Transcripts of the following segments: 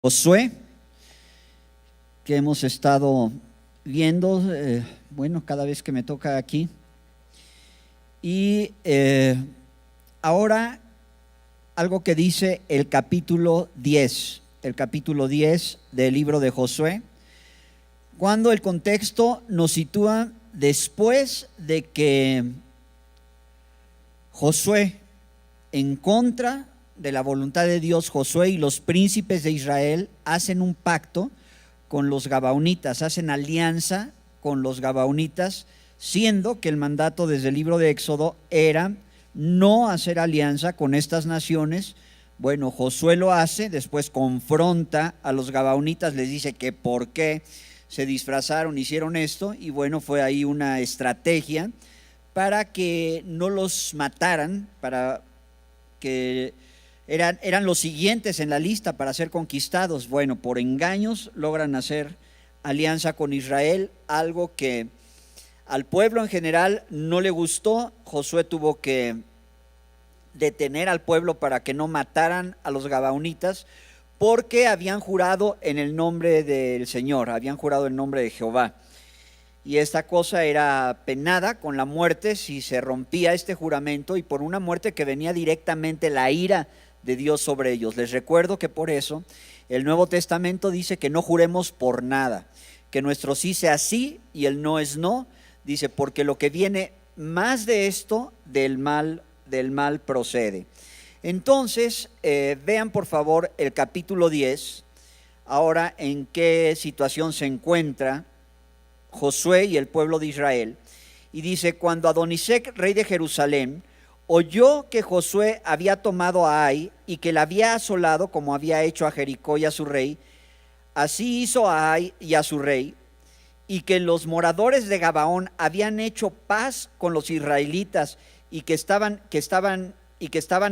Josué, que hemos estado viendo, cada vez que me toca aquí. Y ahora algo que dice el capítulo 10 del libro de Josué, cuando el contexto nos sitúa después de que Josué, en contra de la voluntad de Dios, Josué y los príncipes de Israel hacen un pacto con los gabaonitas, hacen alianza con los gabaonitas, siendo que el mandato desde el libro de Éxodo era no hacer alianza con estas naciones. Bueno, Josué lo hace, después confronta a los gabaonitas, les dice que por qué se disfrazaron, hicieron esto, y bueno, fue ahí una estrategia para que no los mataran, para que eran los siguientes en la lista para ser conquistados. Bueno, por engaños logran hacer alianza con Israel, algo que al pueblo en general no le gustó. Josué tuvo que detener al pueblo para que no mataran a los gabaonitas, porque habían jurado en el nombre del Señor, habían jurado en nombre de Jehová. Y esta cosa era penada con la muerte si se rompía este juramento, y por una muerte que venía directamente la ira de Dios sobre ellos. Les recuerdo que por eso el Nuevo Testamento dice que no juremos por nada, que nuestro sí sea sí y el no es no. Dice, porque lo que viene más de esto, del mal procede. Entonces, vean por favor el capítulo 10, ahora en qué situación se encuentra Josué y el pueblo de Israel. Y dice, cuando Adonisec, rey de Jerusalén, oyó que Josué había tomado a Ai y que la había asolado como había hecho a Jericó y a su rey, así hizo a Ai y a su rey, y que los moradores de Gabaón habían hecho paz con los israelitas y que estaban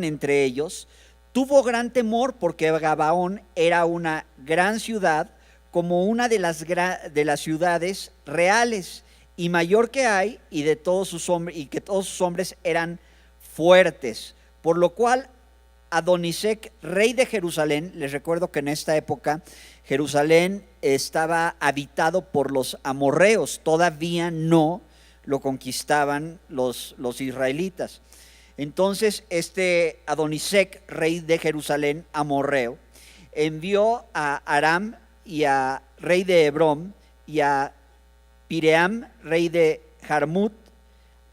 entre ellos, tuvo gran temor, porque Gabaón era una gran ciudad, como una de las ciudades reales, y mayor que Ai, y que todos sus hombres eran fuertes, por lo cual Adonisec, rey de Jerusalén, les recuerdo que en esta época Jerusalén estaba habitado por los amorreos, todavía no lo conquistaban los israelitas. Entonces este Adonisec, rey de Jerusalén, amorreo, envió a Aram y a rey de Hebrón, y a Piream, rey de Jarmut,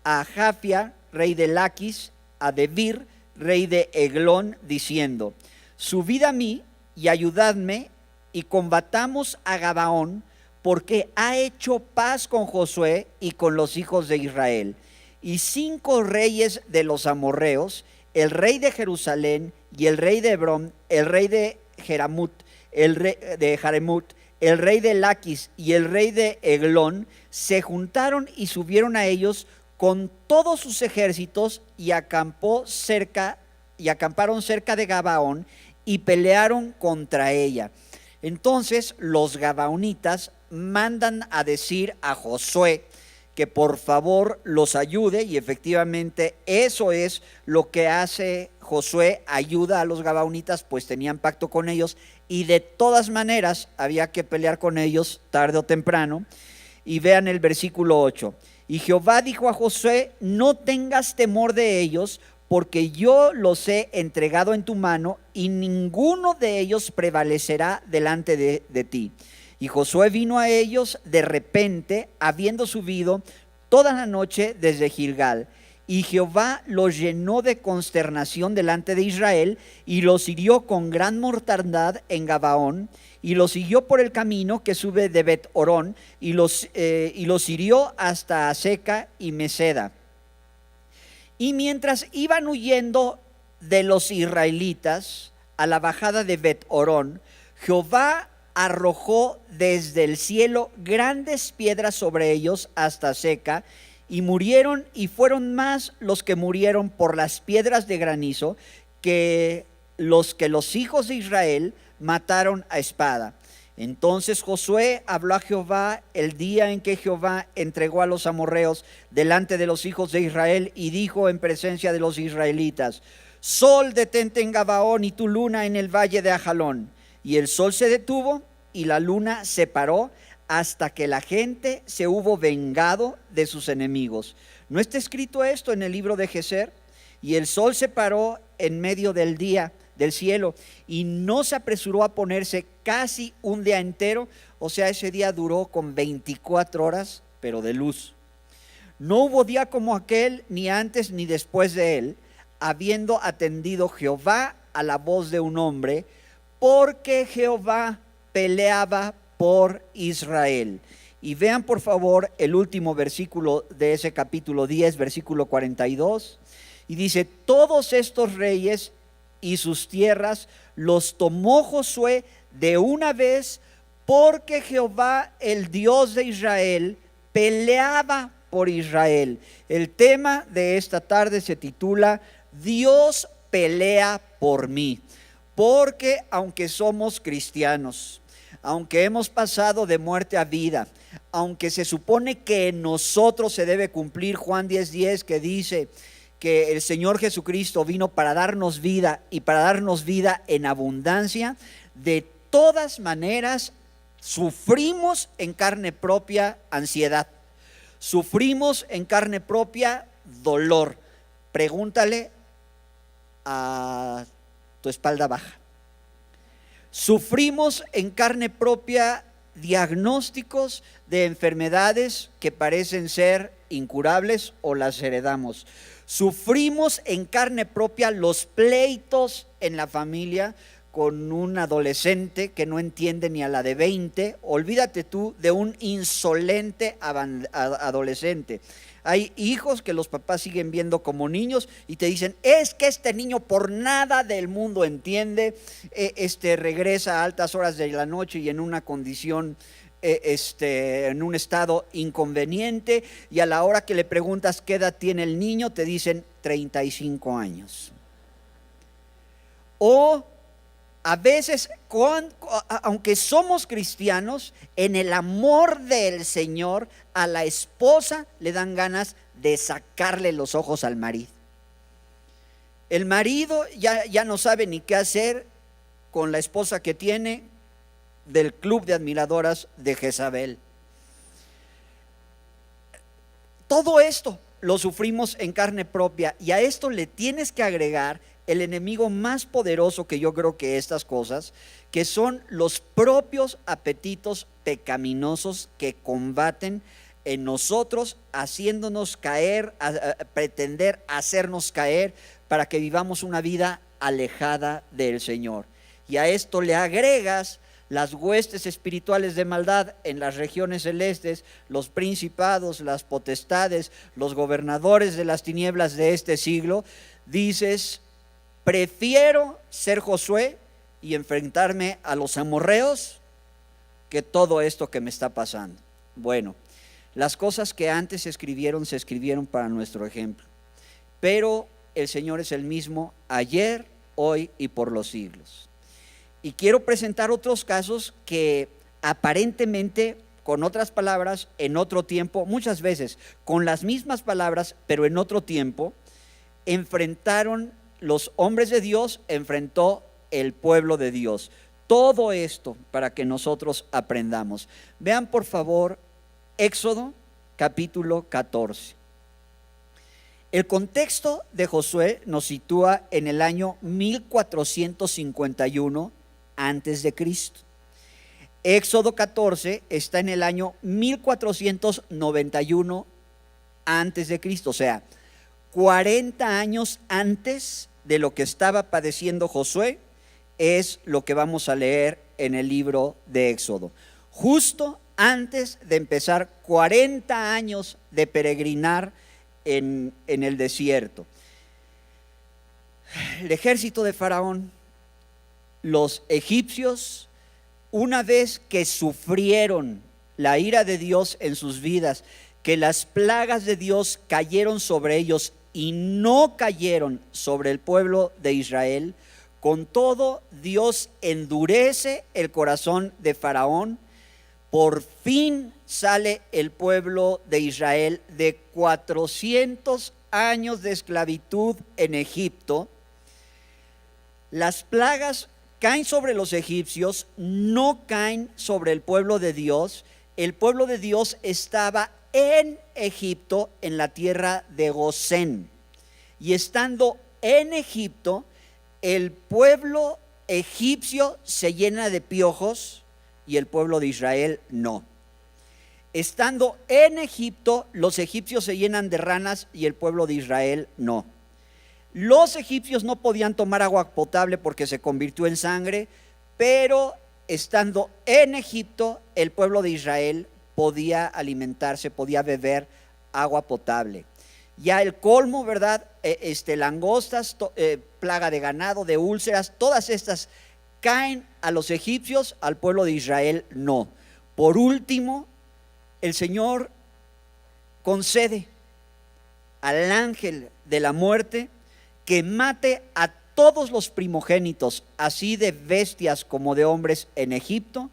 a Jafia, rey de Laquis, a Debir, rey de Eglón, diciendo, subid a mí y ayudadme y combatamos a Gabaón, porque ha hecho paz con Josué y con los hijos de Israel. Y 5 reyes de los amorreos, el rey de Jerusalén y el rey de Hebrón, el rey de Jeramut, el rey de Jaremut, el rey de Laquis y el rey de Eglón, se juntaron y subieron a ellos con todos sus ejércitos, y acamparon cerca de Gabaón y pelearon contra ella. Entonces los gabaonitas mandan a decir a Josué que por favor los ayude, y efectivamente eso es lo que hace Josué, ayuda a los gabaonitas, pues tenían pacto con ellos y de todas maneras había que pelear con ellos tarde o temprano. Y vean el versículo 8. Y Jehová dijo a Josué, no tengas temor de ellos, porque yo los he entregado en tu mano, y ninguno de ellos prevalecerá delante de ti. Y Josué vino a ellos de repente, habiendo subido toda la noche desde Gilgal. Y Jehová los llenó de consternación delante de Israel, y los hirió con gran mortandad en Gabaón, y los siguió por el camino que sube de Bet-Orón, y los hirió hasta Aseca y Meseda. Y mientras iban huyendo de los israelitas a la bajada de Bet-Orón, Jehová arrojó desde el cielo grandes piedras sobre ellos hasta Aseca, y murieron, y fueron más los que murieron por las piedras de granizo que los hijos de Israel mataron a espada. Entonces Josué habló a Jehová el día en que Jehová entregó a los amorreos delante de los hijos de Israel, y dijo en presencia de los israelitas, Sol, detente en Gabaón, y tu luna en el valle de Ajalón. Y el sol se detuvo y la luna se paró hasta que la gente se hubo vengado de sus enemigos. ¿No está escrito esto en el libro de Geser? Y el sol se paró en medio del día, del cielo, y no se apresuró a ponerse casi un día entero. O sea, ese día duró con 24 horas, pero de luz. No hubo día como aquel, ni antes ni después de él, habiendo atendido Jehová a la voz de un hombre, porque Jehová peleaba por Israel. Y vean por favor el último versículo de ese capítulo 10, versículo 42. Y dice: todos estos reyes y sus tierras los tomó Josué de una vez, porque Jehová, el Dios de Israel, peleaba por Israel. El tema de esta tarde se titula Dios pelea por mí. Porque aunque somos cristianos, aunque hemos pasado de muerte a vida, aunque se supone que en nosotros se debe cumplir Juan 10:10, que dice que el Señor Jesucristo vino para darnos vida y para darnos vida en abundancia, de todas maneras sufrimos en carne propia ansiedad, sufrimos en carne propia dolor. Pregúntale a tu espalda baja. Sufrimos en carne propia diagnósticos de enfermedades que parecen ser incurables o las heredamos. Sufrimos en carne propia los pleitos en la familia con un adolescente que no entiende ni a la de 20. Olvídate tú de un insolente adolescente. Hay hijos que los papás siguen viendo como niños y te dicen: es que este niño por nada del mundo entiende, regresa a altas horas de la noche y en una condición, en un estado inconveniente, y a la hora que le preguntas qué edad tiene el niño, te dicen 35 años. O a veces, aunque somos cristianos, en el amor del Señor, a la esposa le dan ganas de sacarle los ojos al marido. El marido ya no sabe ni qué hacer con la esposa que tiene del club de admiradoras de Jezabel. Todo esto lo sufrimos en carne propia, y a esto le tienes que agregar el enemigo más poderoso que yo creo que estas cosas, que son los propios apetitos pecaminosos que combaten en nosotros, haciéndonos caer, pretender hacernos caer para que vivamos una vida alejada del Señor. Y a esto le agregas las huestes espirituales de maldad en las regiones celestes, los principados, las potestades, los gobernadores de las tinieblas de este siglo. Dices: prefiero ser Josué y enfrentarme a los amorreos que todo esto que me está pasando. Bueno, las cosas que antes se escribieron para nuestro ejemplo, pero el Señor es el mismo ayer, hoy y por los siglos. Y quiero presentar otros casos que aparentemente, con otras palabras, en otro tiempo, muchas veces con las mismas palabras, pero en otro tiempo, enfrentaron los hombres de Dios, enfrentó el pueblo de Dios. Todo esto para que nosotros aprendamos. Vean por favor Éxodo capítulo 14. El contexto de Josué nos sitúa en el año 1451 antes de Cristo. Éxodo 14 está en el año 1491 antes de Cristo, o sea, 40 años antes de lo que estaba padeciendo Josué, es lo que vamos a leer en el libro de Éxodo. Justo antes de empezar 40 años de peregrinar en el desierto. El ejército de Faraón, los egipcios, una vez que sufrieron la ira de Dios en sus vidas, que las plagas de Dios cayeron sobre ellos y no cayeron sobre el pueblo de Israel, con todo Dios endurece el corazón de Faraón. Por fin sale el pueblo de Israel de 400 años de esclavitud en Egipto. Las plagas caen sobre los egipcios, no caen sobre el pueblo de Dios. El pueblo de Dios estaba en Egipto, en la tierra de Gosén. Y estando en Egipto, el pueblo egipcio se llena de piojos y el pueblo de Israel no. Estando en Egipto, los egipcios se llenan de ranas y el pueblo de Israel no. Los egipcios no podían tomar agua potable porque se convirtió en sangre, pero estando en Egipto, el pueblo de Israel podía alimentarse, podía beber agua potable. Ya el colmo, ¿verdad? Langostas, plaga de ganado, de úlceras, todas estas caen a los egipcios, al pueblo de Israel no. Por último, el Señor concede al ángel de la muerte que mate a todos los primogénitos, así de bestias como de hombres en Egipto,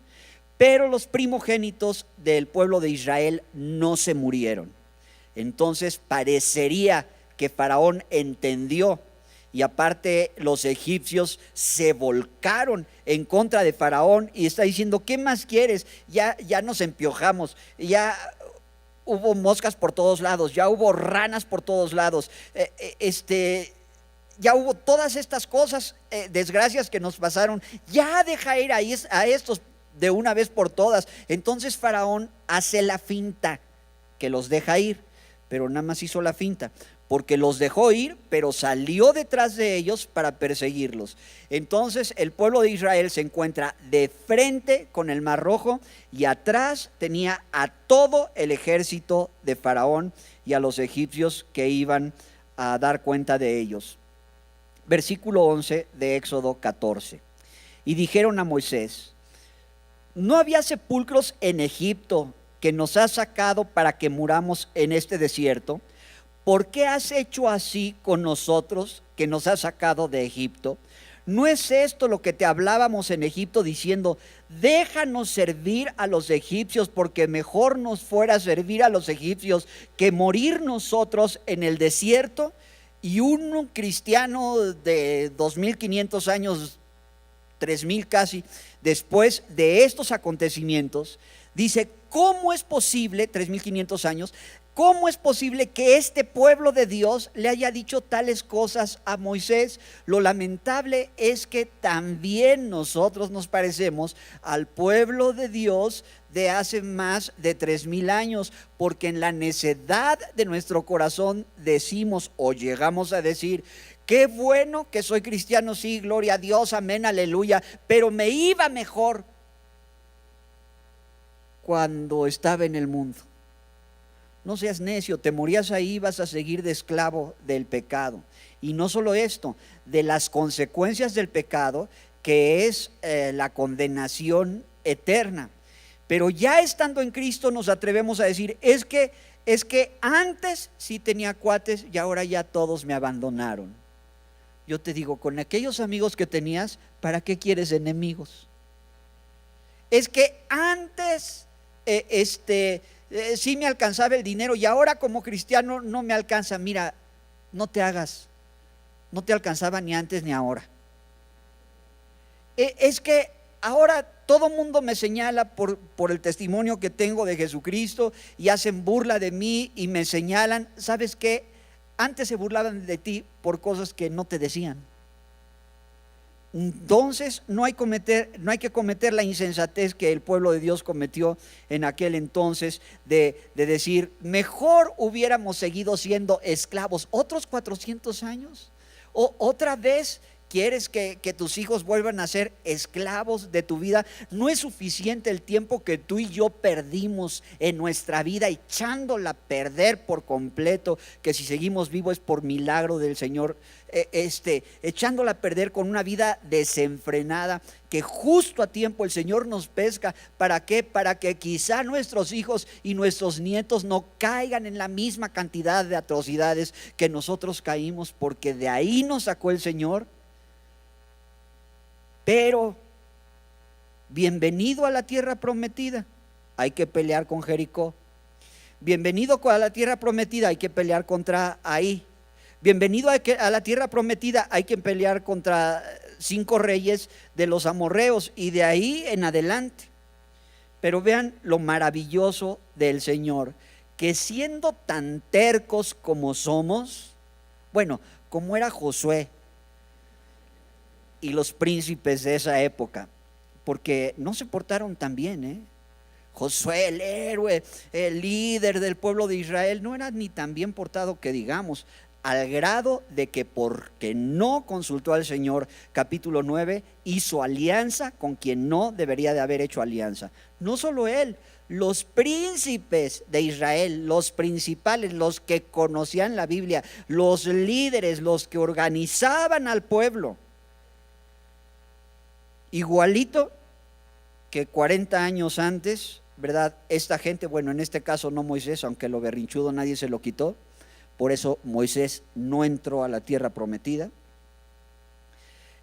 pero los primogénitos del pueblo de Israel no se murieron. Entonces parecería que Faraón entendió, y aparte los egipcios se volcaron en contra de Faraón y está diciendo: ¿qué más quieres? Ya nos empiojamos, ya hubo moscas por todos lados, ya hubo ranas por todos lados, ya hubo todas estas cosas, desgracias que nos pasaron, ya deja ir a estos de una vez por todas. Entonces Faraón hace la finta que los deja ir, pero nada más hizo la finta, porque los dejó ir, pero salió detrás de ellos para perseguirlos. Entonces el pueblo de Israel se encuentra de frente con el Mar Rojo y atrás tenía a todo el ejército de Faraón y a los egipcios que iban a dar cuenta de ellos. Versículo 11 de Éxodo 14. Y dijeron a Moisés: ¿no había sepulcros en Egipto que nos has sacado para que muramos en este desierto? ¿Por qué has hecho así con nosotros, que nos has sacado de Egipto? ¿No es esto lo que te hablábamos en Egipto, diciendo: déjanos servir a los egipcios, porque mejor nos fuera servir a los egipcios que morir nosotros en el desierto? Y un cristiano de 2500 años, 3000 casi, después de estos acontecimientos, dice: ¿cómo es posible, 3500 años, cómo es posible que este pueblo de Dios le haya dicho tales cosas a Moisés? Lo lamentable es que también nosotros nos parecemos al pueblo de Dios de hace más de 3000 años, porque en la necedad de nuestro corazón decimos o llegamos a decir: qué bueno que soy cristiano, sí, gloria a Dios, amén, aleluya, pero me iba mejor cuando estaba en el mundo. No seas necio, te morías ahí, vas a seguir de esclavo del pecado. Y no solo esto, de las consecuencias del pecado, que es la condenación eterna. Pero ya estando en Cristo nos atrevemos a decir: es que antes sí tenía cuates y ahora ya todos me abandonaron. Yo te digo, con aquellos amigos que tenías, ¿para qué quieres enemigos? Es que antes sí me alcanzaba el dinero y ahora como cristiano no me alcanza. Mira, no te hagas, no te alcanzaba ni antes ni ahora. Es que ahora todo mundo me señala por el testimonio que tengo de Jesucristo y hacen burla de mí y me señalan. ¿Sabes qué? Antes se burlaban de ti por cosas que no te decían. Entonces no hay que cometer la insensatez que el pueblo de Dios cometió en aquel entonces de decir: mejor hubiéramos seguido siendo esclavos otros 400 años. O otra vez quieres que tus hijos vuelvan a ser esclavos de tu vida. No es suficiente el tiempo que tú y yo perdimos en nuestra vida echándola a perder por completo, que si seguimos vivos es por milagro del Señor. Echándola a perder con una vida desenfrenada, que justo a tiempo el Señor nos pesca. ¿Para qué? Para que quizá nuestros hijos y nuestros nietos no caigan en la misma cantidad de atrocidades que nosotros caímos, porque de ahí nos sacó el Señor. Pero bienvenido a la tierra prometida, hay que pelear con Jericó. Bienvenido a la tierra prometida, hay que pelear contra Ahí. Bienvenido a la tierra prometida, hay que pelear contra 5 reyes de los amorreos y de ahí en adelante. Pero vean lo maravilloso del Señor, que siendo tan tercos como somos, bueno, como era Josué y los príncipes de esa época, porque no se portaron tan bien, Josué, el héroe, el líder del pueblo de Israel, no era ni tan bien portado que digamos, al grado de que porque no consultó al Señor, capítulo 9, hizo alianza con quien no debería de haber hecho alianza. No solo él, los príncipes de Israel, los principales, los que conocían la Biblia, los líderes, los que organizaban al pueblo, igualito que 40 años antes, ¿verdad? Esta gente, bueno, en este caso no Moisés, aunque lo berrinchudo nadie se lo quitó, por eso Moisés no entró a la tierra prometida.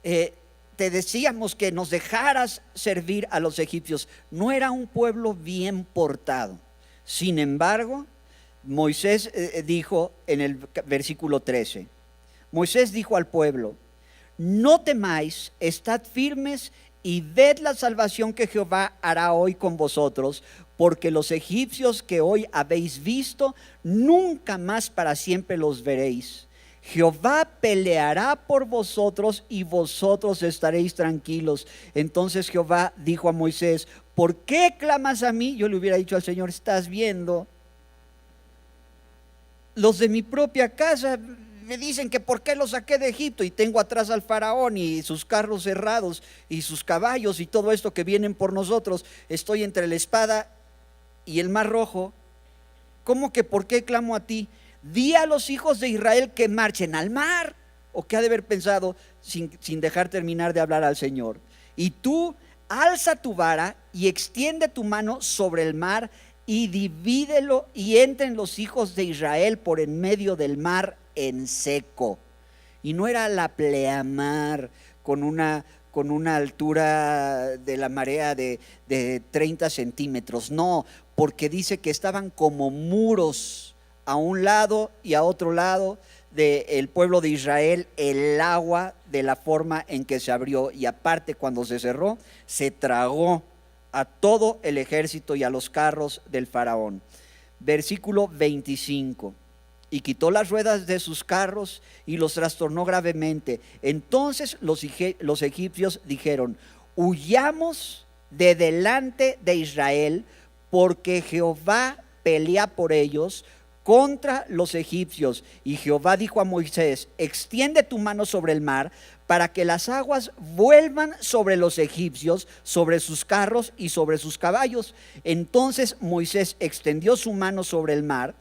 Te decíamos que nos dejaras servir a los egipcios. No era un pueblo bien portado. Sin embargo, Moisés dijo en el versículo 13, Moisés dijo al pueblo: no temáis, estad firmes y ved la salvación que Jehová hará hoy con vosotros, porque los egipcios que hoy habéis visto, nunca más para siempre los veréis. Jehová peleará por vosotros y vosotros estaréis tranquilos. Entonces Jehová dijo a Moisés: ¿por qué clamas a mí? Yo le hubiera dicho al Señor: estás viendo, los de mi propia casa me dicen que por qué los saqué de Egipto y tengo atrás al faraón y sus carros cerrados y sus caballos y todo esto que vienen por nosotros. Estoy entre la espada y el mar rojo. ¿Cómo que por qué clamo a ti? Di a los hijos de Israel que marchen al mar. ¿O qué ha de haber pensado sin dejar terminar de hablar al Señor? Y tú alza tu vara y extiende tu mano sobre el mar y divídelo, y entren los hijos de Israel por en medio del mar en seco. Y no era la pleamar con una altura de la marea de 30 centímetros, no, porque dice que estaban como muros a un lado y a otro lado del pueblo de Israel, el agua de la forma en que se abrió, y aparte cuando se cerró, se tragó a todo el ejército y a los carros del faraón. Versículo 25. Y quitó las ruedas de sus carros y los trastornó gravemente. Entonces los egipcios dijeron: huyamos de delante de Israel, porque Jehová pelea por ellos contra los egipcios. Y Jehová dijo a Moisés: extiende tu mano sobre el mar, para que las aguas vuelvan sobre los egipcios, sobre sus carros y sobre sus caballos. Entonces Moisés extendió su mano sobre el mar,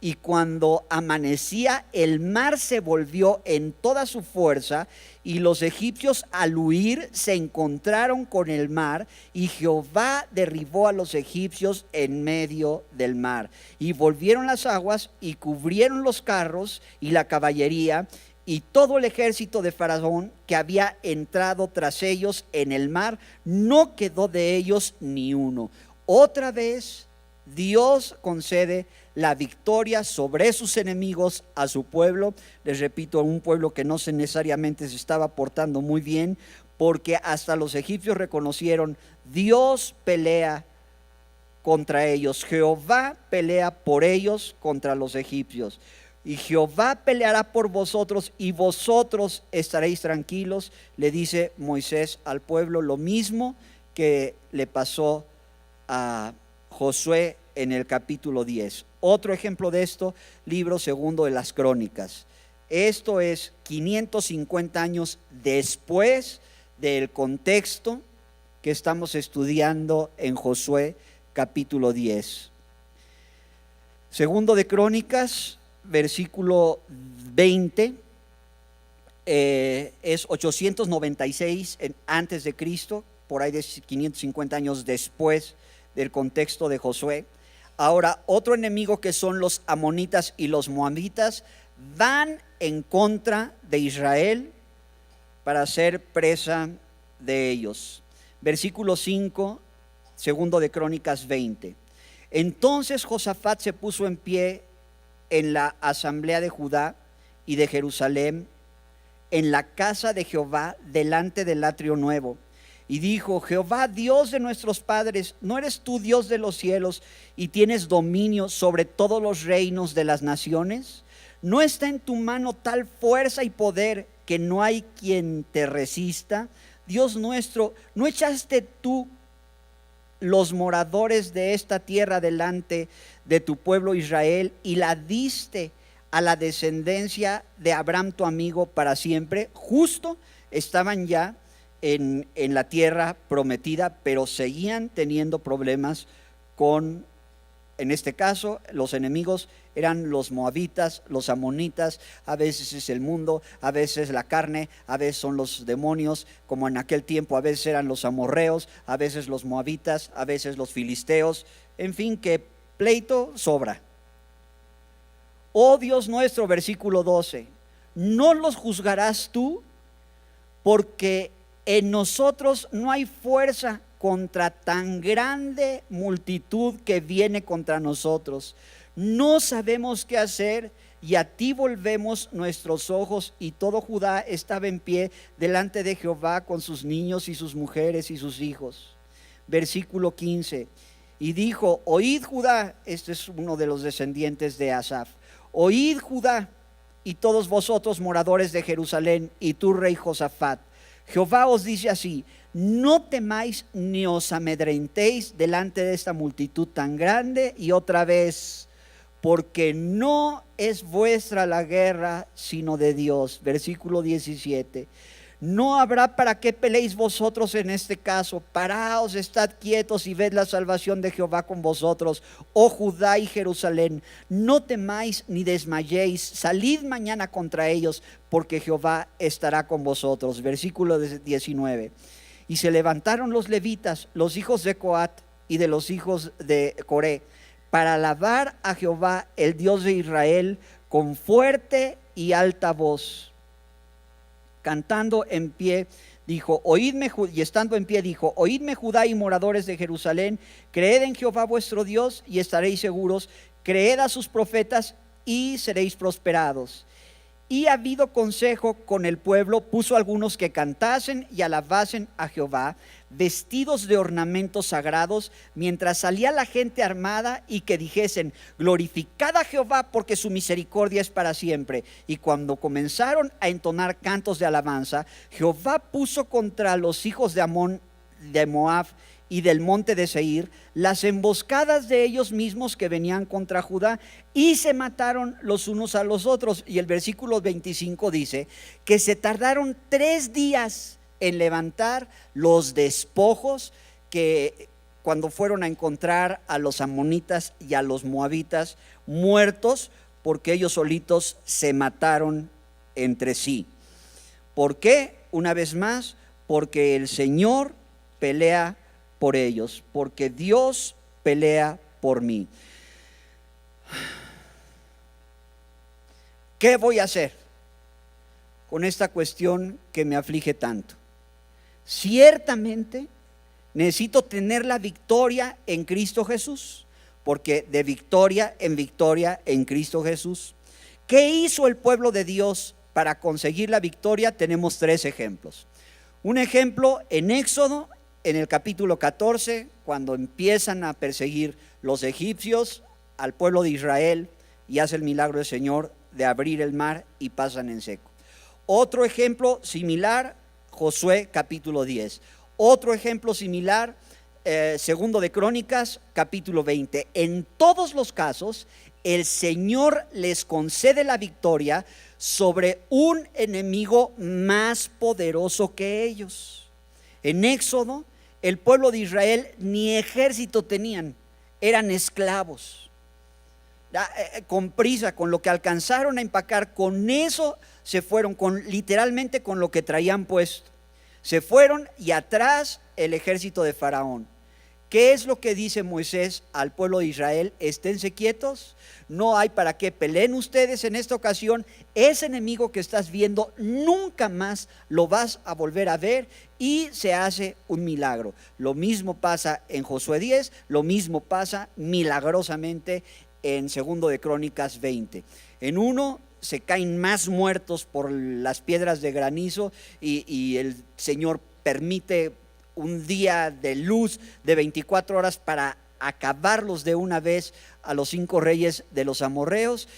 y cuando amanecía, el mar se volvió en toda su fuerza, y los egipcios al huir se encontraron con el mar, y Jehová derribó a los egipcios en medio del mar. Y volvieron las aguas y cubrieron los carros y la caballería, y todo el ejército de Faraón que había entrado tras ellos en el mar, no quedó de ellos ni uno. Otra vez Dios concede la victoria sobre sus enemigos a su pueblo. Les repito, un pueblo que no necesariamente se estaba portando muy bien, porque hasta los egipcios reconocieron: Dios pelea contra ellos, Jehová pelea por ellos contra los egipcios. Y Jehová peleará por vosotros y vosotros estaréis tranquilos, le dice Moisés al pueblo, lo mismo que le pasó a Josué en el capítulo 10. Otro ejemplo de esto, libro segundo de las Crónicas. Esto es 550 años después del contexto que estamos estudiando en Josué capítulo 10. Segundo de Crónicas, versículo 20, es 896 antes de Cristo, por ahí de 550 años después del contexto de Josué. Ahora, otro enemigo, que son los amonitas y los moabitas, van en contra de Israel para ser presa de ellos. Versículo 5, segundo de Crónicas 20. Entonces Josafat se puso en pie en la asamblea de Judá y de Jerusalén en la casa de Jehová delante del atrio nuevo. Y dijo: Jehová, Dios de nuestros padres, ¿no eres tú Dios de los cielos y tienes dominio sobre todos los reinos de las naciones? ¿No está en tu mano tal fuerza y poder que no hay quien te resista? Dios nuestro, ¿no echaste tú los moradores de esta tierra delante de tu pueblo Israel y la diste a la descendencia de Abraham tu amigo para siempre? Justo estaban ya en la tierra prometida, pero seguían teniendo problemas con, en este caso, los enemigos eran los moabitas, los amonitas. A veces es el mundo, a veces la carne, a veces son los demonios, como en aquel tiempo a veces eran los amorreos, a veces los moabitas, a veces los filisteos. En fin, que pleito sobra. Oh Dios nuestro, versículo 12, ¿no los juzgarás tú? Porque en nosotros no hay fuerza contra tan grande multitud que viene contra nosotros. No sabemos qué hacer, y a ti volvemos nuestros ojos. Y todo Judá estaba en pie delante de Jehová con sus niños y sus mujeres y sus hijos. Versículo 15. Y dijo: oíd Judá, este es uno de los descendientes de Asaf, oíd Judá y todos vosotros moradores de Jerusalén, y tú rey Josafat, Jehová os dice así: no temáis ni os amedrentéis delante de esta multitud tan grande. Y otra vez, porque no es vuestra la guerra, sino de Dios. Versículo 17. No habrá para qué peleéis vosotros en este caso. Paraos, estad quietos y ved la salvación de Jehová con vosotros, oh Judá y Jerusalén. No temáis ni desmayéis. Salid mañana contra ellos, porque Jehová estará con vosotros. Versículo 19. Y se levantaron los levitas, los hijos de Coat y de los hijos de Coré, para alabar a Jehová, el Dios de Israel, con fuerte y alta voz. Cantando en pie, dijo: oídme, y estando en pie dijo: oídme Judá y moradores de Jerusalén, creed en Jehová vuestro Dios y estaréis seguros, creed a sus profetas y seréis prosperados. Y habido consejo con el pueblo, puso algunos que cantasen y alabasen a Jehová, vestidos de ornamentos sagrados, mientras salía la gente armada, y que dijesen: glorificad a Jehová, porque su misericordia es para siempre. Y cuando comenzaron a entonar cantos de alabanza, Jehová puso contra los hijos de Amón, de Moab y del monte de Seir las emboscadas de ellos mismos que venían contra Judá, y se mataron los unos a los otros. Y el versículo 25 dice que se tardaron 3 días en levantar los despojos, que cuando fueron a encontrar a los amonitas y a los moabitas muertos, porque ellos solitos se mataron entre sí. ¿Por qué? Una vez más, porque el Señor pelea por ellos, porque Dios pelea por mí. ¿Qué voy a hacer con esta cuestión que me aflige tanto? Ciertamente necesito tener la victoria en Cristo Jesús, porque de victoria en Cristo Jesús. ¿Qué hizo el pueblo de Dios para conseguir la victoria? Tenemos 3 ejemplos. Un ejemplo en Éxodo, en el capítulo 14, cuando empiezan a perseguir los egipcios al pueblo de Israel, y hace el milagro del Señor de abrir el mar y pasan en seco. Otro ejemplo similar, Josué capítulo 10. Otro ejemplo similar, segundo de Crónicas capítulo 20. En todos los casos, el Señor les concede la victoria sobre un enemigo más poderoso que ellos. En Éxodo, el pueblo de Israel ni ejército tenían, eran esclavos. Con prisa, con lo que alcanzaron a empacar, con eso se fueron, literalmente con lo que traían puesto. Se fueron, y atrás el ejército de Faraón. ¿Qué es lo que dice Moisés al pueblo de Israel? Esténse quietos, no hay para qué peleen ustedes en esta ocasión. Ese enemigo que estás viendo nunca más lo vas a volver a ver, y se hace un milagro. Lo mismo pasa en Josué 10, lo mismo pasa milagrosamente en segundo de Crónicas 20. En uno se caen más muertos por las piedras de granizo y el Señor permite un día de luz de 24 horas para acabarlos de una vez a los 5 reyes de los amorreos.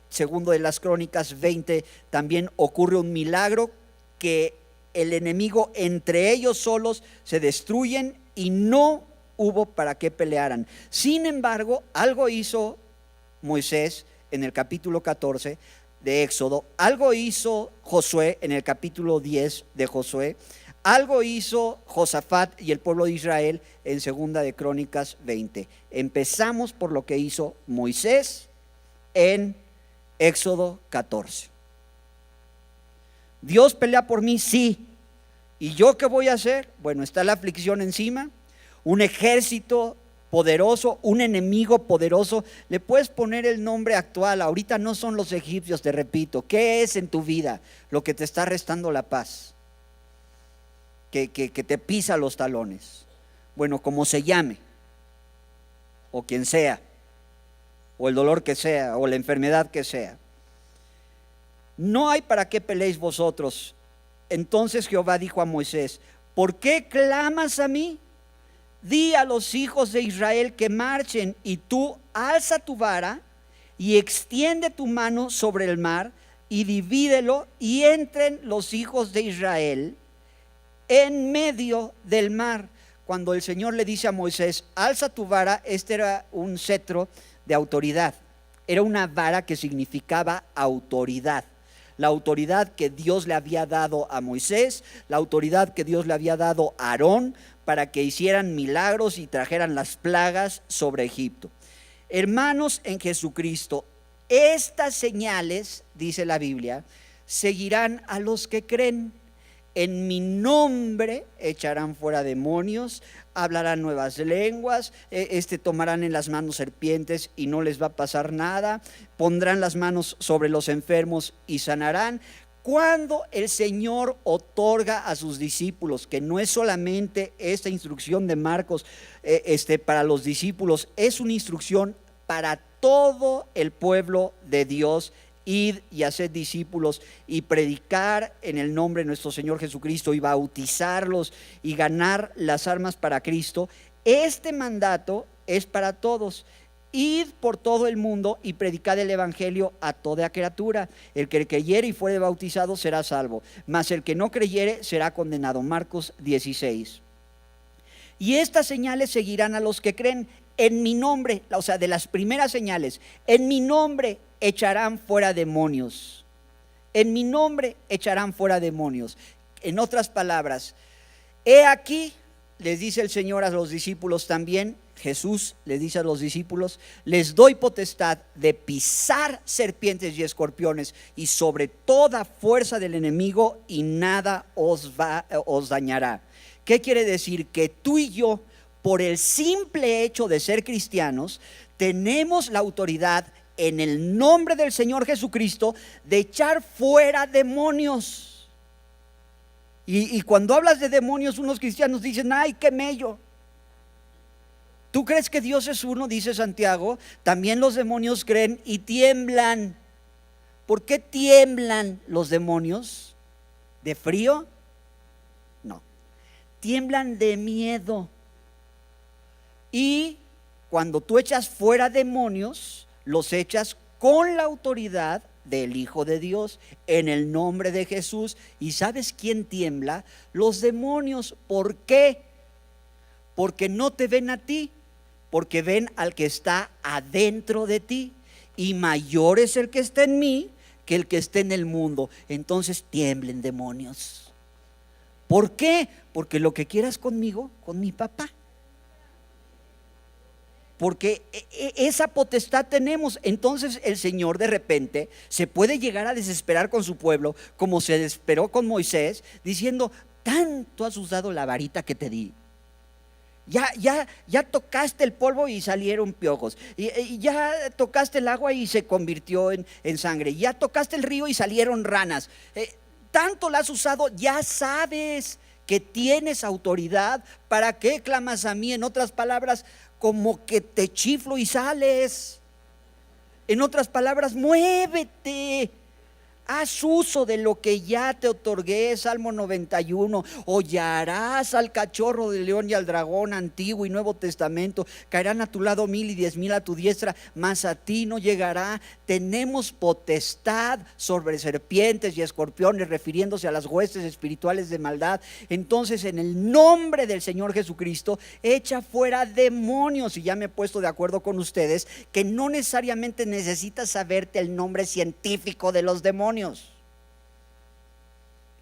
Segundo de las Crónicas 20 también ocurre un milagro, que el enemigo entre ellos solos se destruyen y no hubo para qué pelearan. Sin embargo, algo hizo Moisés en el capítulo 14 de Éxodo, algo hizo Josué en el capítulo 10 de Josué, algo hizo Josafat y el pueblo de Israel en segunda de Crónicas 20. Empezamos por lo que hizo Moisés en Éxodo 14. Dios pelea por mí, sí. ¿Y yo qué voy a hacer? Bueno, está la aflicción encima, un ejército poderoso, un enemigo poderoso. Le puedes poner el nombre actual. Ahorita no son los egipcios, te repito. ¿Qué es en tu vida lo que te está restando la paz? Que te pisa los talones. Bueno, como se llame, o quien sea, o el dolor que sea, o la enfermedad que sea, no hay para qué peleéis vosotros. Entonces Jehová dijo a Moisés: ¿por qué clamas a mí? Di a los hijos de Israel que marchen, y tú alza tu vara y extiende tu mano sobre el mar y divídelo, y entren los hijos de Israel en medio del mar. Cuando el Señor le dice a Moisés: alza tu vara, este era un cetro de autoridad, era una vara que significaba autoridad. La autoridad que Dios le había dado a Moisés, la autoridad que Dios le había dado a Aarón para que hicieran milagros y trajeran las plagas sobre Egipto. Hermanos en Jesucristo, estas señales, dice la Biblia, seguirán a los que creen. En mi nombre echarán fuera demonios, hablarán nuevas lenguas, tomarán en las manos serpientes y no les va a pasar nada, pondrán las manos sobre los enfermos y sanarán. Cuando el Señor otorga a sus discípulos, que no es solamente esta instrucción de Marcos para los discípulos, es una instrucción para todo el pueblo de Dios. Id y haced discípulos y predicar en el nombre de nuestro Señor Jesucristo y bautizarlos y ganar las almas para Cristo. Este mandato es para todos. Id por todo el mundo y predicad el evangelio a toda criatura. El que creyere y fuere bautizado será salvo, mas el que no creyere será condenado. Marcos 16. Y estas señales seguirán a los que creen. En mi nombre, o sea, de las primeras señales, en mi nombre echarán fuera demonios. En mi nombre echarán fuera demonios. En otras palabras, he aquí, les dice el Señor a los discípulos también, Jesús les dice a los discípulos: les doy potestad de pisar serpientes y escorpiones y sobre toda fuerza del enemigo, y nada os dañará. ¿Qué quiere decir? Que tú y yo, por el simple hecho de ser cristianos, tenemos la autoridad en el nombre del Señor Jesucristo de echar fuera demonios. Y cuando hablas de demonios, unos cristianos dicen: ay, qué mello. ¿Tú crees que Dios es uno? Dice Santiago. También los demonios creen y tiemblan. ¿Por qué tiemblan los demonios? ¿De frío? No, tiemblan de miedo. Y cuando tú echas fuera demonios, los echas con la autoridad del Hijo de Dios, en el nombre de Jesús. ¿Y sabes quién tiembla? Los demonios. ¿Por qué? Porque no te ven a ti, porque ven al que está adentro de ti. Y mayor es el que está en mí que el que está en el mundo. Entonces tiemblen demonios. ¿Por qué? Porque lo que quieras conmigo, con mi papá. Porque esa potestad tenemos. Entonces el Señor de repente se puede llegar a desesperar con su pueblo, como se desesperó con Moisés, diciendo: tanto has usado la varita que te di. Ya tocaste el polvo y salieron piojos, y ya tocaste el agua y se convirtió en sangre, ya tocaste el río y salieron ranas. Tanto la has usado, ya sabes que tienes autoridad. ¿Para qué clamas a mí? En otras palabras, como que te chiflo y sales. En otras palabras, muévete. Haz uso de lo que ya te otorgué, Salmo 91. Hollarás al cachorro del león y al dragón, Antiguo y Nuevo Testamento. Caerán a tu lado 1000 y 10,000 a tu diestra, mas a ti no llegará. Tenemos potestad sobre serpientes y escorpiones, refiriéndose a las huestes espirituales de maldad. Entonces, en el nombre del Señor Jesucristo, echa fuera demonios. Y ya me he puesto de acuerdo con ustedes que no necesariamente necesitas saberte el nombre científico de los demonios,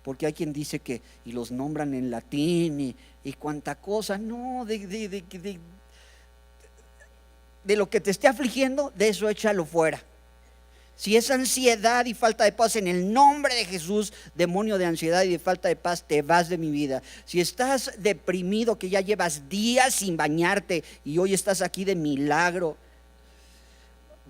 porque hay quien dice que y los nombran en latín y cuánta cosa. No, de lo que te esté afligiendo, de eso échalo fuera. Si es ansiedad y falta de paz, en el nombre de Jesús, demonio de ansiedad y de falta de paz, te vas de mi vida. Si estás deprimido, que ya llevas días sin bañarte y hoy estás aquí de milagro,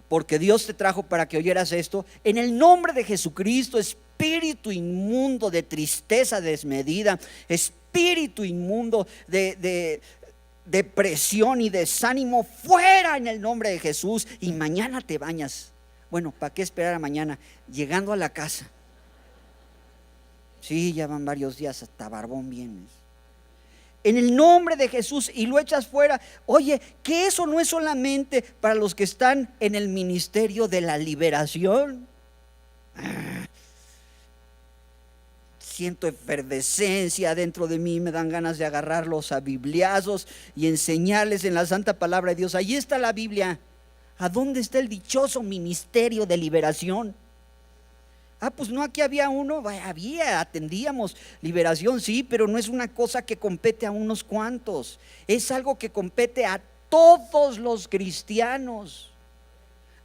porque Dios te trajo para que oyeras esto, en el nombre de Jesucristo, espíritu inmundo de tristeza desmedida, espíritu inmundo de depresión y desánimo, fuera en el nombre de Jesús. Y mañana te bañas. Bueno, ¿para qué esperar a mañana? Llegando a la casa. Sí, ya van varios días, hasta barbón vienes. En el nombre de Jesús, y lo echas fuera. Oye, que eso no es solamente para los que están en el ministerio de la liberación. Siento efervescencia dentro de mí, me dan ganas de agarrarlos a bibliazos y enseñarles en la santa palabra de Dios. Ahí está la Biblia. ¿A dónde está el dichoso ministerio de liberación? Pues no, aquí había uno, atendíamos liberación, sí, pero no es una cosa que compete a unos cuantos, es algo que compete a todos los cristianos.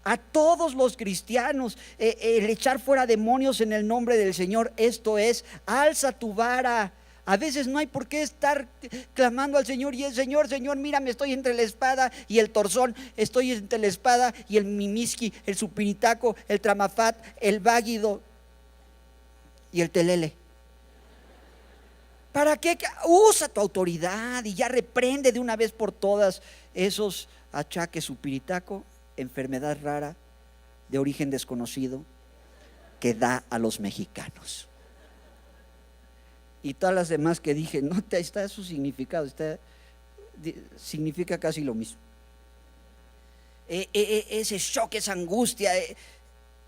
A todos los cristianos, el echar fuera demonios en el nombre del Señor, esto es, alza tu vara. A veces no hay por qué estar clamando al Señor y el Señor, mírame, estoy entre la espada y el torzón, estoy entre la espada y el mimiski, el supinitaco, el tramafat, el váguido y el telele. ¿Para qué? Usa tu autoridad y ya reprende de una vez por todas esos achaques, supinitaco, enfermedad rara de origen desconocido que da a los mexicanos. Y todas las demás que dije, no está su significado, significa casi lo mismo. Ese shock, esa angustia,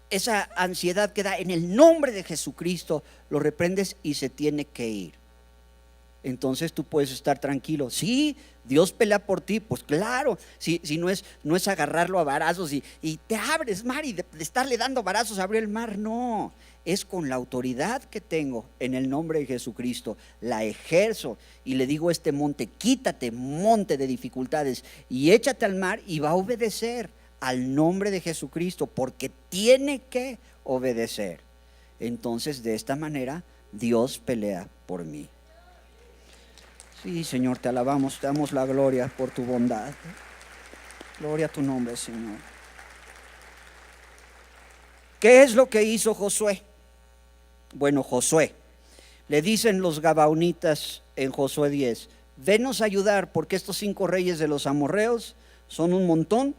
esa ansiedad que da, en el nombre de Jesucristo lo reprendes y se tiene que ir. Entonces tú puedes estar tranquilo. Sí, Dios pelea por ti, pues claro. Si no es agarrarlo a varazos y te abres mar y de estarle dando varazos abrió el mar, no. Es con la autoridad que tengo en el nombre de Jesucristo, la ejerzo y le digo a este monte, quítate, monte de dificultades, y échate al mar, y va a obedecer al nombre de Jesucristo, porque tiene que obedecer. Entonces, de esta manera Dios pelea por mí. Sí, Señor, te alabamos, te damos la gloria por tu bondad. Gloria a tu nombre, Señor. ¿Qué es lo que hizo Josué? Bueno, Josué, le dicen los gabaonitas en Josué 10, venos a ayudar, porque estos 5 reyes de los amorreos son un montón,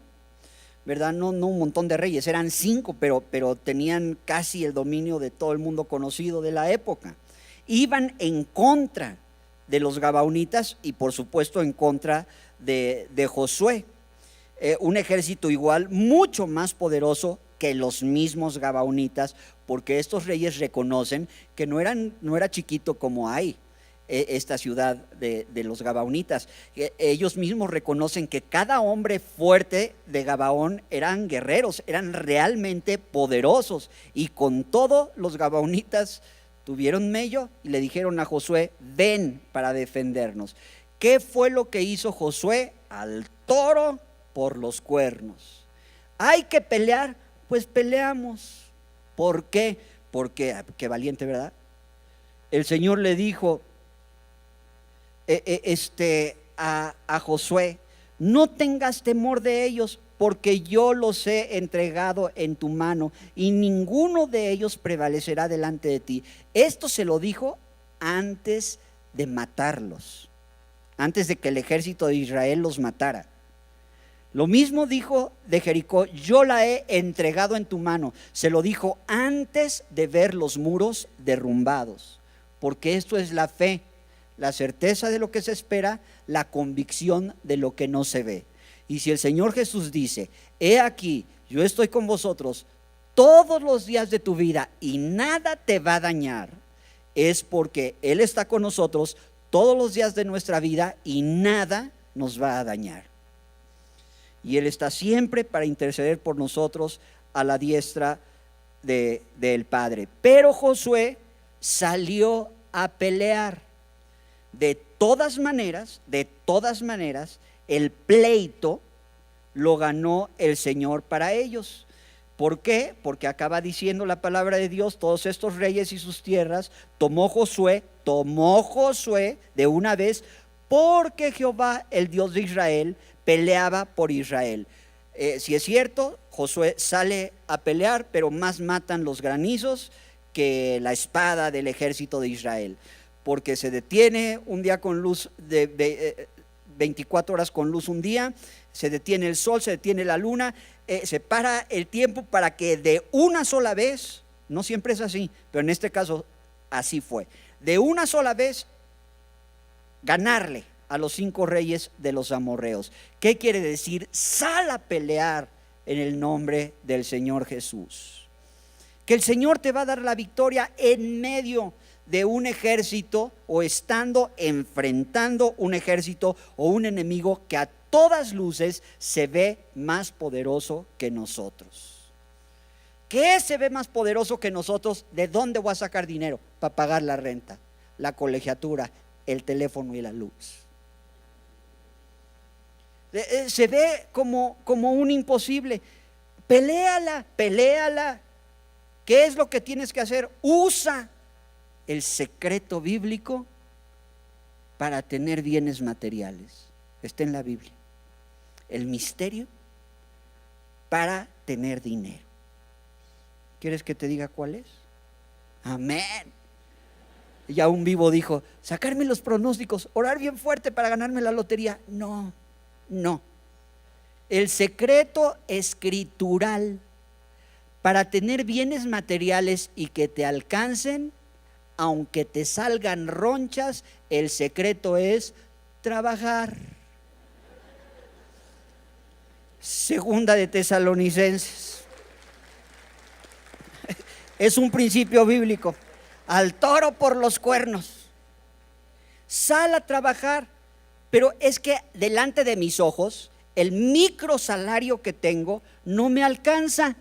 ¿verdad? No un montón de reyes, eran 5, pero tenían casi el dominio de todo el mundo conocido de la época. Iban en contra de los gabaonitas y por supuesto en contra de Josué, un ejército igual, mucho más poderoso que los mismos gabaonitas, porque estos reyes reconocen que no era chiquito como hay esta ciudad de los gabaonitas. Ellos mismos reconocen que cada hombre fuerte de Gabaón eran guerreros, eran realmente poderosos, y con todo los gabaonitas tuvieron mello y le dijeron a Josué, ven para defendernos. ¿Qué fue lo que hizo Josué? Al toro por los cuernos. Hay que pelear, pues peleamos. ¿Por qué? Porque, qué valiente, ¿verdad? El Señor le dijo a Josué, no tengas temor de ellos, porque yo los he entregado en tu mano y ninguno de ellos prevalecerá delante de ti. Esto se lo dijo antes de matarlos, antes de que el ejército de Israel los matara. Lo mismo dijo de Jericó: yo la he entregado en tu mano. Se lo dijo antes de ver los muros derrumbados, porque esto es la fe, la certeza de lo que se espera, la convicción de lo que no se ve. Y si el Señor Jesús dice: he aquí, yo estoy con vosotros todos los días de tu vida y nada te va a dañar, es porque Él está con nosotros todos los días de nuestra vida y nada nos va a dañar. Y Él está siempre para interceder por nosotros a la diestra del Padre. Pero Josué salió a pelear. De todas maneras, el pleito lo ganó el Señor para ellos. ¿Por qué? Porque acaba diciendo la palabra de Dios: todos estos reyes y sus tierras tomó Josué de una vez, porque Jehová, el Dios de Israel, peleaba por Israel. Si es cierto, Josué sale a pelear, pero más matan los granizos que la espada del ejército de Israel, porque se detiene un día con luz, 24 horas con luz un día, se detiene el sol, se detiene la luna, se para el tiempo para que de una sola vez, no siempre es así, pero en este caso así fue, de una sola vez ganarle a los 5 reyes de los amorreos. ¿Qué quiere decir? Sal a pelear en el nombre del Señor Jesús. Que el Señor te va a dar la victoria en medio de un ejército, o estando enfrentando un ejército o un enemigo que a todas luces se ve más poderoso que nosotros. ¿Qué se ve más poderoso que nosotros? ¿De dónde voy a sacar dinero? Para pagar la renta, la colegiatura, el teléfono y la luz. Se ve como un imposible. Peléala. ¿Qué es lo que tienes que hacer? Usa el secreto bíblico para tener bienes materiales. Está en la Biblia. El misterio para tener dinero. ¿Quieres que te diga cuál es? Amén. Ya un vivo dijo: sacarme los pronósticos, orar bien fuerte para ganarme la lotería. No. El secreto escritural para tener bienes materiales y que te alcancen, aunque te salgan ronchas, el secreto es trabajar. Segunda de Tesalonicenses. Es un principio bíblico. Al toro por los cuernos. Sal a trabajar. Pero es que delante de mis ojos, el micro salario que tengo no me alcanza.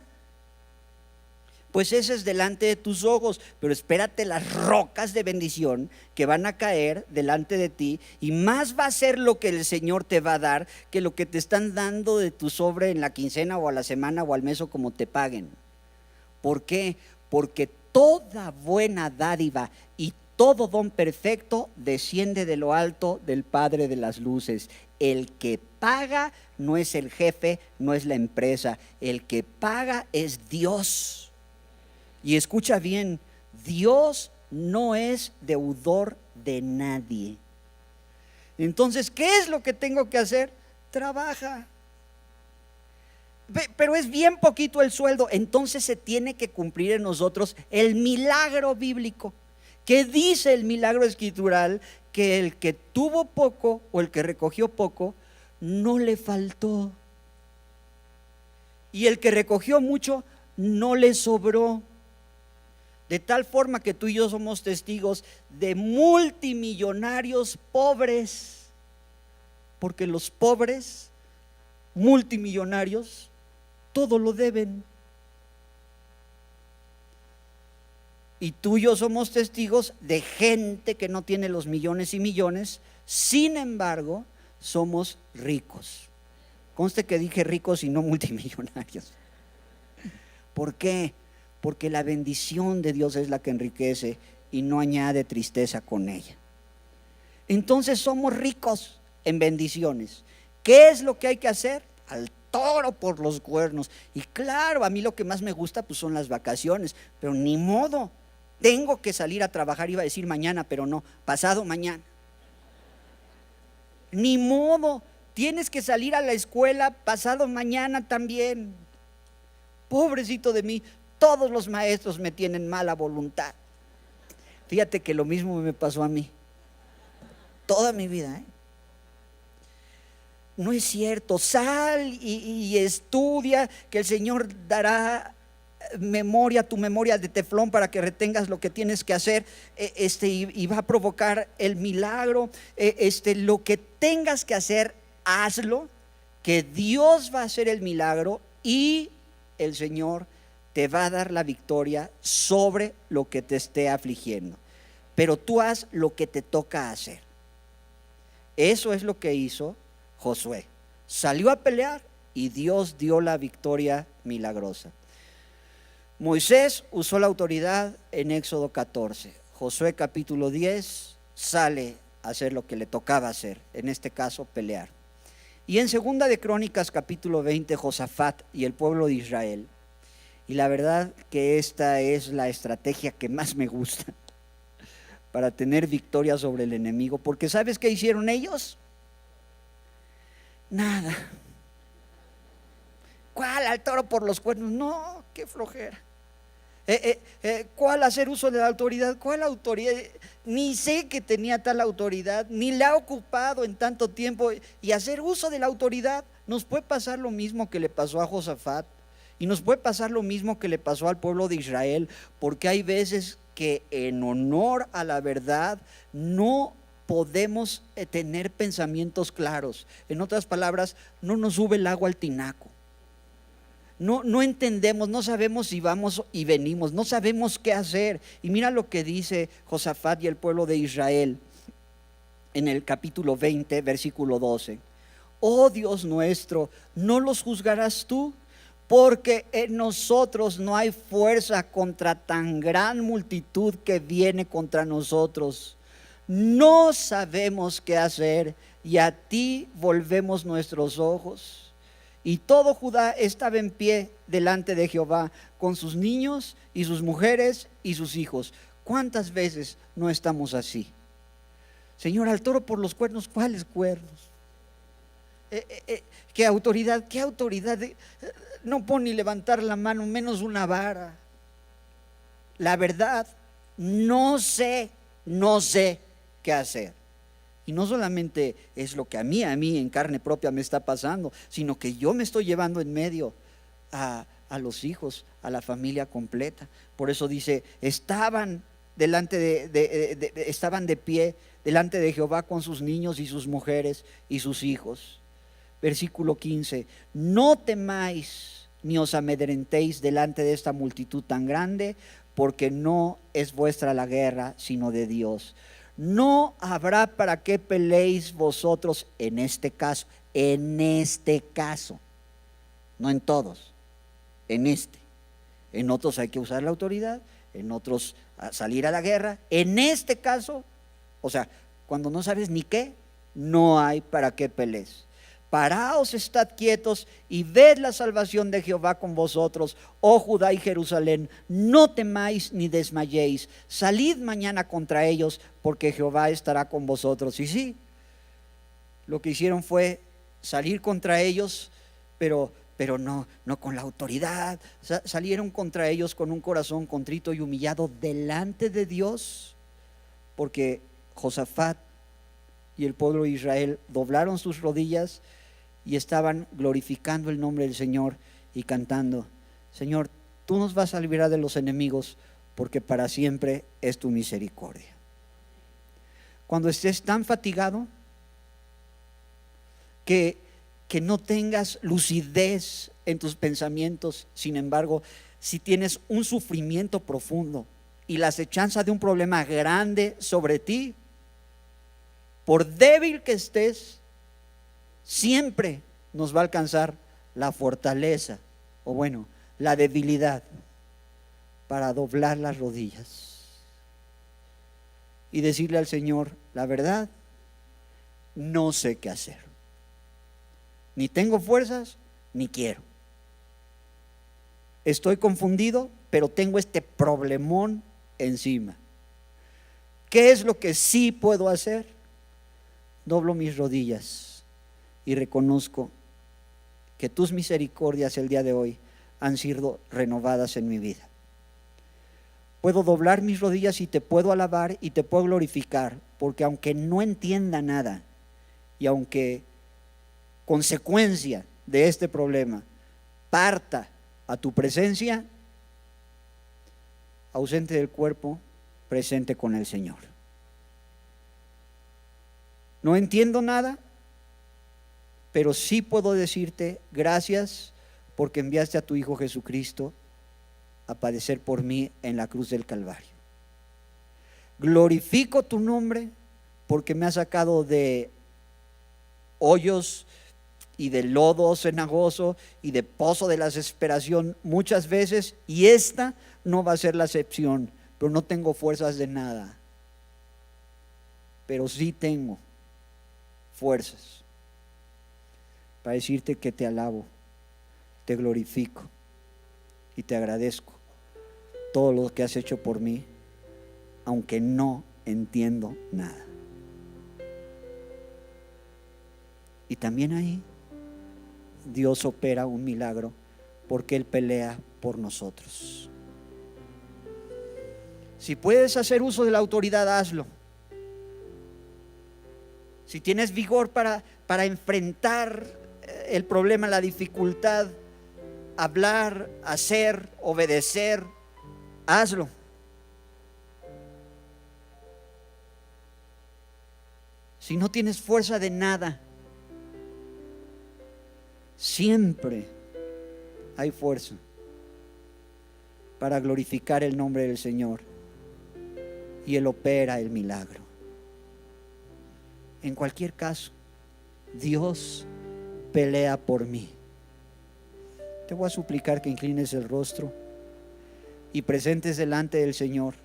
Pues ese es delante de tus ojos, pero espérate las rocas de bendición que van a caer delante de ti, y más va a ser lo que el Señor te va a dar que lo que te están dando de tu sobre en la quincena o a la semana o al mes, o como te paguen. ¿Por qué? Porque toda buena dádiva y todo don perfecto desciende de lo alto del Padre de las luces. El que paga no es el jefe, no es la empresa, el que paga es Dios. Y escucha bien, Dios no es deudor de nadie. Entonces, ¿qué es lo que tengo que hacer? Trabaja. Pero es bien poquito el sueldo. Entonces se tiene que cumplir en nosotros el milagro bíblico. ¿Qué dice el milagro escritural? Que el que tuvo poco o el que recogió poco, no le faltó. Y el que recogió mucho, no le sobró. De tal forma que tú y yo somos testigos de multimillonarios pobres, porque los pobres multimillonarios todo lo deben. Y tú y yo somos testigos de gente que no tiene los millones y millones, sin embargo somos ricos. Conste que dije ricos y no multimillonarios. ¿Por qué? Porque la bendición de Dios es la que enriquece y no añade tristeza con ella. Entonces somos ricos en bendiciones. ¿Qué es lo que hay que hacer? Al toro por los cuernos. Y claro, a mí lo que más me gusta pues son las vacaciones, pero ni modo, tengo que salir a trabajar. Iba a decir mañana, pero no, pasado mañana. Ni modo, tienes que salir a la escuela pasado mañana también. Pobrecito de mí, todos los maestros me tienen mala voluntad. Fíjate que lo mismo me pasó a mí toda mi vida, ¿eh? No es cierto, sal y estudia, que el Señor dará tu memoria de teflón para que retengas lo que tienes que hacer, y va a provocar el milagro. Lo que tengas que hacer, hazlo, que Dios va a hacer el milagro y el Señor te va a dar la victoria sobre lo que te esté afligiendo. Pero tú haz lo que te toca hacer. Eso es lo que hizo Josué. Salió a pelear y Dios dio la victoria milagrosa. Moisés usó la autoridad en Éxodo 14. Josué capítulo 10 sale a hacer lo que le tocaba hacer, en este caso pelear. Y en segunda de Crónicas capítulo 20, Josafat y el pueblo de Israel. Y la verdad que esta es la estrategia que más me gusta para tener victoria sobre el enemigo, porque ¿sabes qué hicieron ellos? Nada. ¿Cuál? Al toro por los cuernos. No, qué flojera. ¿Cuál hacer uso de la autoridad? ¿Cuál autoridad? Ni sé que tenía tal autoridad, ni la ha ocupado en tanto tiempo. Y hacer uso de la autoridad, nos puede pasar lo mismo que le pasó a Josafat, y nos puede pasar lo mismo que le pasó al pueblo de Israel, porque hay veces que en honor a la verdad no podemos tener pensamientos claros. En otras palabras, no nos sube el agua al tinaco. No entendemos, no sabemos si vamos y venimos, no sabemos qué hacer. Y mira lo que dice Josafat y el pueblo de Israel en el capítulo 20, versículo 12. Oh Dios nuestro, ¿no los juzgarás tú? Porque en nosotros no hay fuerza contra tan gran multitud que viene contra nosotros. No sabemos qué hacer y a ti volvemos nuestros ojos. Y todo Judá estaba en pie delante de Jehová, con sus niños y sus mujeres y sus hijos. ¿Cuántas veces no estamos así? Señor, al toro por los cuernos. ¿Cuáles cuernos? ¿Qué autoridad? ¿Qué autoridad? No puedo ni levantar la mano, menos una vara. La verdad, no sé qué hacer. Y no solamente es lo que a mí en carne propia me está pasando, sino que yo me estoy llevando en medio a los hijos, a la familia completa. Por eso dice, estaban de pie delante de Jehová con sus niños y sus mujeres y sus hijos. Versículo 15, no temáis ni os amedrentéis delante de esta multitud tan grande, porque no es vuestra la guerra, sino de Dios. No habrá para qué peleéis vosotros en este caso, no en todos, en otros hay que usar la autoridad, en otros salir a la guerra. En este caso, o sea, cuando no sabes ni qué, no hay para qué pelees. Paraos, estad quietos y ved la salvación de Jehová con vosotros, oh Judá y Jerusalén. No temáis ni desmayéis. Salid mañana contra ellos, porque Jehová estará con vosotros. Y sí, lo que hicieron fue salir contra ellos, pero no con la autoridad. Salieron contra ellos con un corazón contrito y humillado delante de Dios, porque Josafat y el pueblo de Israel doblaron sus rodillas y estaban glorificando el nombre del Señor y cantando: Señor, tú nos vas a librar de los enemigos, porque para siempre es tu misericordia. Cuando estés tan fatigado que no tengas lucidez en tus pensamientos, sin embargo, si tienes un sufrimiento profundo y la acechanza de un problema grande sobre ti, por débil que estés, siempre nos va a alcanzar la fortaleza, o bueno, la debilidad, para doblar las rodillas y decirle al Señor: la verdad, no sé qué hacer, ni tengo fuerzas, ni quiero. Estoy confundido, pero tengo este problemón encima. ¿Qué es lo que sí puedo hacer? Doblo mis rodillas y reconozco que tus misericordias el día de hoy han sido renovadas en mi vida. Puedo doblar mis rodillas y te puedo alabar y te puedo glorificar, porque aunque no entienda nada y aunque consecuencia de este problema parta a tu presencia, ausente del cuerpo, presente con el Señor. No entiendo nada, pero sí puedo decirte gracias porque enviaste a tu Hijo Jesucristo a padecer por mí en la cruz del Calvario. Glorifico tu nombre porque me has sacado de hoyos y de lodo cenagoso y de pozo de la desesperación muchas veces, y esta no va a ser la excepción. Pero no tengo fuerzas de nada, pero sí tengo fuerzas para decirte que te alabo, te glorifico y te agradezco todo lo que has hecho por mí, aunque no entiendo nada. Y también ahí Dios opera un milagro porque Él pelea por nosotros. Si puedes hacer uso de la autoridad, hazlo. Si tienes vigor para enfrentar el problema, la dificultad, hablar, hacer, obedecer, hazlo. Si no tienes fuerza de nada, siempre hay fuerza para glorificar el nombre del Señor, y Él opera el milagro. En cualquier caso, Dios pelea por mí. Te voy a suplicar que inclines el rostro y presentes delante del Señor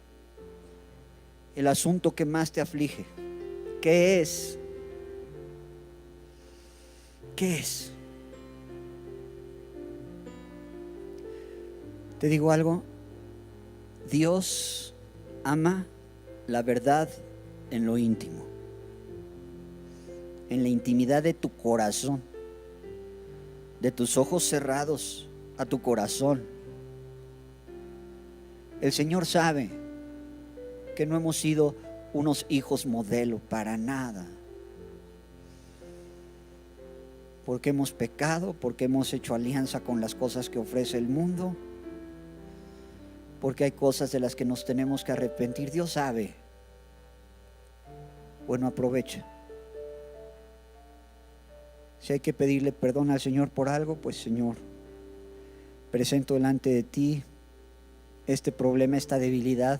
el asunto que más te aflige. ¿Qué es? ¿Qué es? Te digo algo, Dios ama la verdad en lo íntimo, en la intimidad de tu corazón, de tus ojos cerrados a tu corazón. El Señor sabe que no hemos sido unos hijos modelo para nada, porque hemos pecado, porque hemos hecho alianza con las cosas que ofrece el mundo, porque hay cosas de las que nos tenemos que arrepentir. Dios sabe. Bueno, aprovecha. Si hay que pedirle perdón al Señor por algo, pues Señor, presento delante de ti este problema, esta debilidad,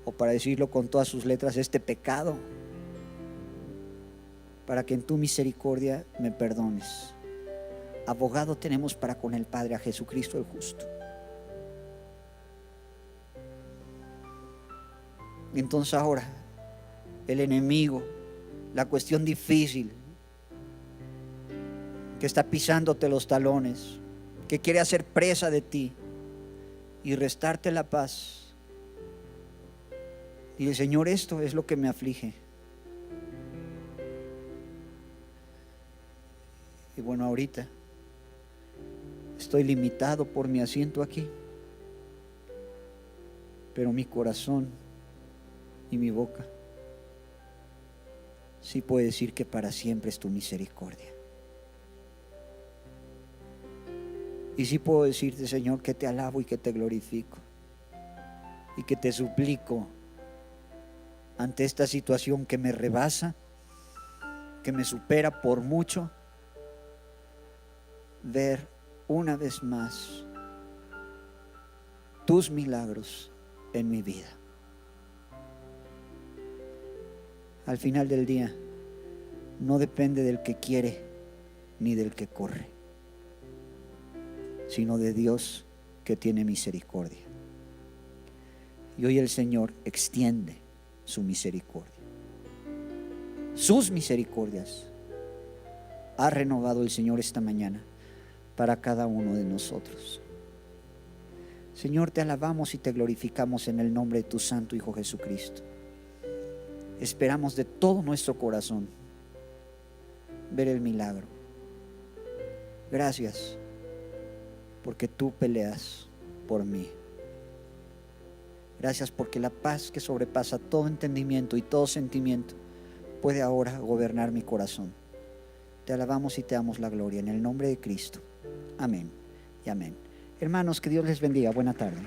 o para decirlo con todas sus letras, este pecado, para que en tu misericordia me perdones. Abogado tenemos para con el Padre, a Jesucristo el justo. Entonces ahora el enemigo, la cuestión difícil que está pisándote los talones, que quiere hacer presa de ti y restarte la paz, y el Señor, esto es lo que me aflige. Y bueno, ahorita estoy limitado por mi asiento aquí, pero mi corazón y mi boca sí puede decir que para siempre es tu misericordia. Y sí puedo decirte, Señor, que te alabo y que te glorifico y que te suplico ante esta situación que me rebasa, que me supera por mucho, ver una vez más tus milagros en mi vida. Al final del día, no depende del que quiere ni del que corre, sino de Dios que tiene misericordia. Y hoy el Señor extiende su misericordia. Sus misericordias ha renovado el Señor esta mañana para cada uno de nosotros. Señor, te alabamos y te glorificamos en el nombre de tu Santo Hijo Jesucristo. Esperamos de todo nuestro corazón ver el milagro Gracias, porque tú peleas por mí. Gracias porque la paz que sobrepasa todo entendimiento y todo sentimiento puede ahora gobernar mi corazón. Te alabamos y te damos la gloria en el nombre de Cristo. Amén y amén. Hermanos, que Dios les bendiga. Buena tarde.